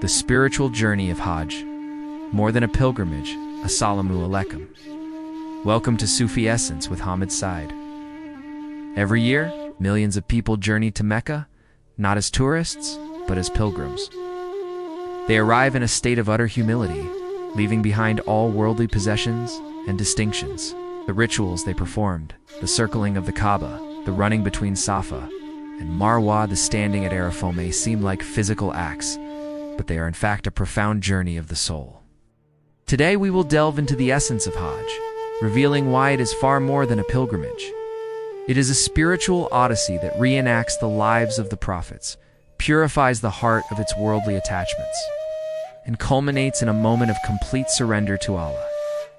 The spiritual journey of Hajj. More than a pilgrimage, Assalamu alaikum. Welcome to Sufi Essence with Hammad Syed. Every year, millions of people journey to Mecca, not as tourists, but as pilgrims. They arrive in a state of utter humility, leaving behind all worldly possessions and distinctions. The rituals they performed, the circling of the Kaaba, the running between Safa and Marwa, the standing at Arafah may seem like physical acts, but they are in fact a profound journey of the soul. Today we will delve into the essence of Hajj, revealing why it is far more than a pilgrimage. It is a spiritual odyssey that reenacts the lives of the prophets, purifies the heart of its worldly attachments, and culminates in a moment of complete surrender to Allah.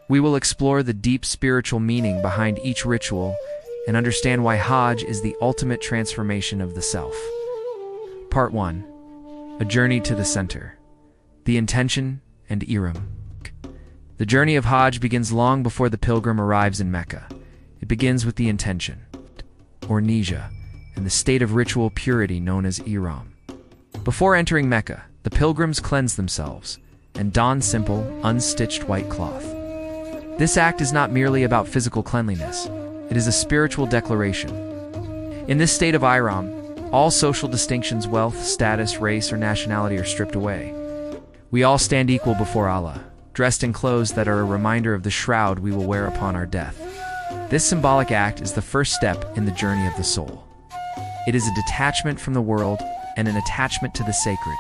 We will explore the deep spiritual meaning behind each ritual and understand why Hajj is the ultimate transformation of the self. Part 1. A journey to the center. The intention and Ihram. The journey of Hajj begins long before the pilgrim arrives in Mecca. It begins with the intention, or niyya, and the state of ritual purity known as Ihram. Before entering Mecca, the pilgrims cleanse themselves and don simple, unstitched white cloth. This act is not merely about physical cleanliness, it is a spiritual declaration. In this state of Ihram, all social distinctions, wealth, status, race, or nationality are stripped away. We all stand equal before Allah, dressed in clothes that are a reminder of the shroud we will wear upon our death. This symbolic act is the first step in the journey of the soul. It is a detachment from the world and an attachment to the sacred,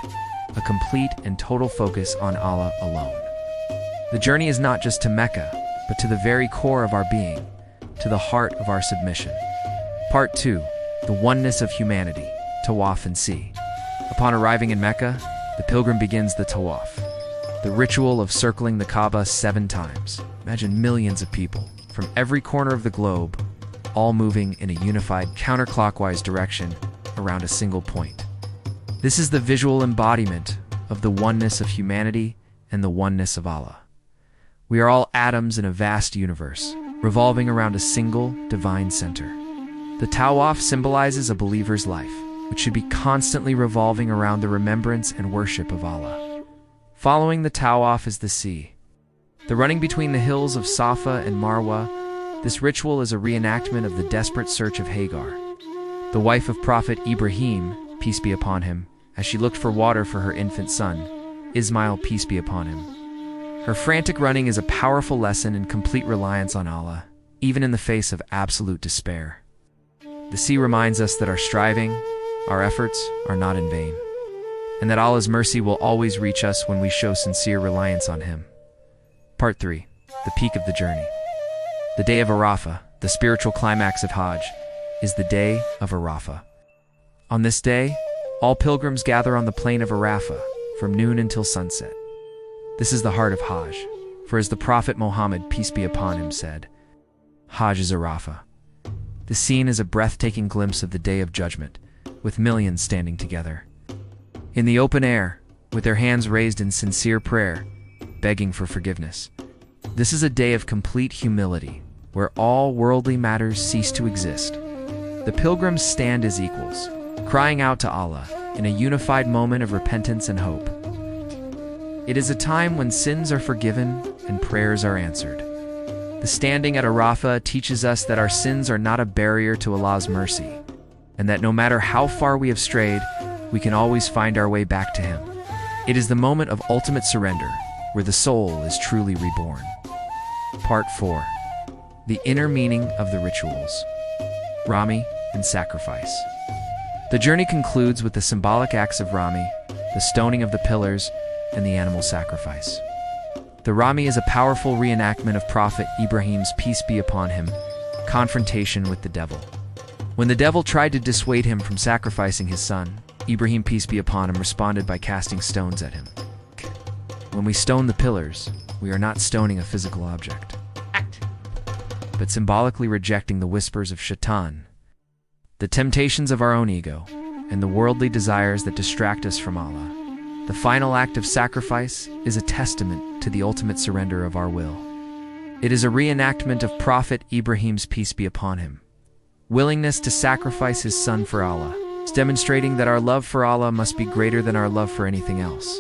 a complete and total focus on Allah alone. The journey is not just to Mecca, but to the very core of our being, to the heart of our submission. Part 2. The oneness of humanity, Tawaf and sea. Upon arriving in Mecca, the pilgrim begins the Tawaf, the ritual of circling the Kaaba 7 times. Imagine millions of people from every corner of the globe, all moving in a unified counterclockwise direction around a single point. This is the visual embodiment of the oneness of humanity and the oneness of Allah. We are all atoms in a vast universe, revolving around a single divine center. The Tawaf symbolizes a believer's life, which should be constantly revolving around the remembrance and worship of Allah. Following the Tawaf is the sea. The running between the hills of Safa and Marwa, this ritual is a reenactment of the desperate search of Hagar, the wife of Prophet Ibrahim, peace be upon him, as she looked for water for her infant son, Ismail, peace be upon him. Her frantic running is a powerful lesson in complete reliance on Allah, even in the face of absolute despair. The sea reminds us that our striving, our efforts, are not in vain, and that Allah's mercy will always reach us when we show sincere reliance on Him. Part 3. The peak of the journey. The day of Arafah, the spiritual climax of Hajj, is the day of Arafah. On this day, all pilgrims gather on the plain of Arafah from noon until sunset. This is the heart of Hajj, for as the Prophet Muhammad, peace be upon him, said, Hajj is Arafah. The scene is a breathtaking glimpse of the Day of Judgment, with millions standing together. In the open air, with their hands raised in sincere prayer, begging for forgiveness. This is a day of complete humility, where all worldly matters cease to exist. The pilgrims stand as equals, crying out to Allah in a unified moment of repentance and hope. It is a time when sins are forgiven and prayers are answered. The standing at Arafah teaches us that our sins are not a barrier to Allah's mercy, and that no matter how far we have strayed, we can always find our way back to Him. It is the moment of ultimate surrender, where the soul is truly reborn. Part 4. The inner meaning of the rituals. Rami and sacrifice. The journey concludes with the symbolic acts of Rami, the stoning of the pillars, and the animal sacrifice. The Rami is a powerful reenactment of Prophet Ibrahim's, peace be upon him, confrontation with the devil. When the devil tried to dissuade him from sacrificing his son, Ibrahim, peace be upon him, responded by casting stones at him. When we stone the pillars, we are not stoning a physical object, but symbolically rejecting the whispers of Shaitan, the temptations of our own ego, and the worldly desires that distract us from Allah. The final act of sacrifice is a testament to the ultimate surrender of our will. It is a reenactment of Prophet Ibrahim's, peace be upon him, willingness to sacrifice his son for Allah, demonstrating that our love for Allah must be greater than our love for anything else.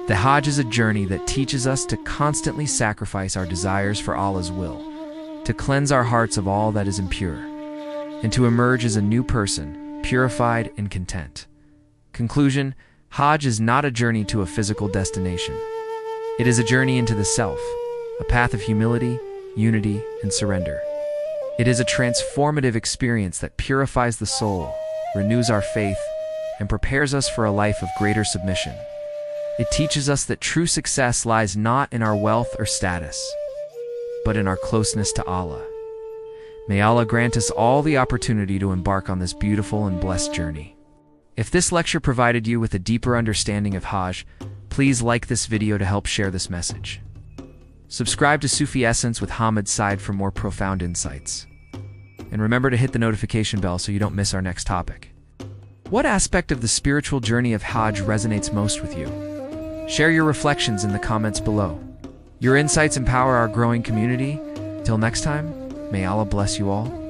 The Hajj is a journey that teaches us to constantly sacrifice our desires for Allah's will, to cleanse our hearts of all that is impure, and to emerge as a new person, purified and content. Conclusion: Hajj is not a journey to a physical destination. It is a journey into the self, a path of humility, unity, and surrender. It is a transformative experience that purifies the soul, renews our faith, and prepares us for a life of greater submission. It teaches us that true success lies not in our wealth or status, but in our closeness to Allah. May Allah grant us all the opportunity to embark on this beautiful and blessed journey. If this lecture provided you with a deeper understanding of Hajj, please like this video to help share this message. Subscribe to Sufi Essence with Hammad Syed for more profound insights. And remember to hit the notification bell so you don't miss our next topic. What aspect of the spiritual journey of Hajj resonates most with you? Share your reflections in the comments below. Your insights empower our growing community. Till next time, may Allah bless you all.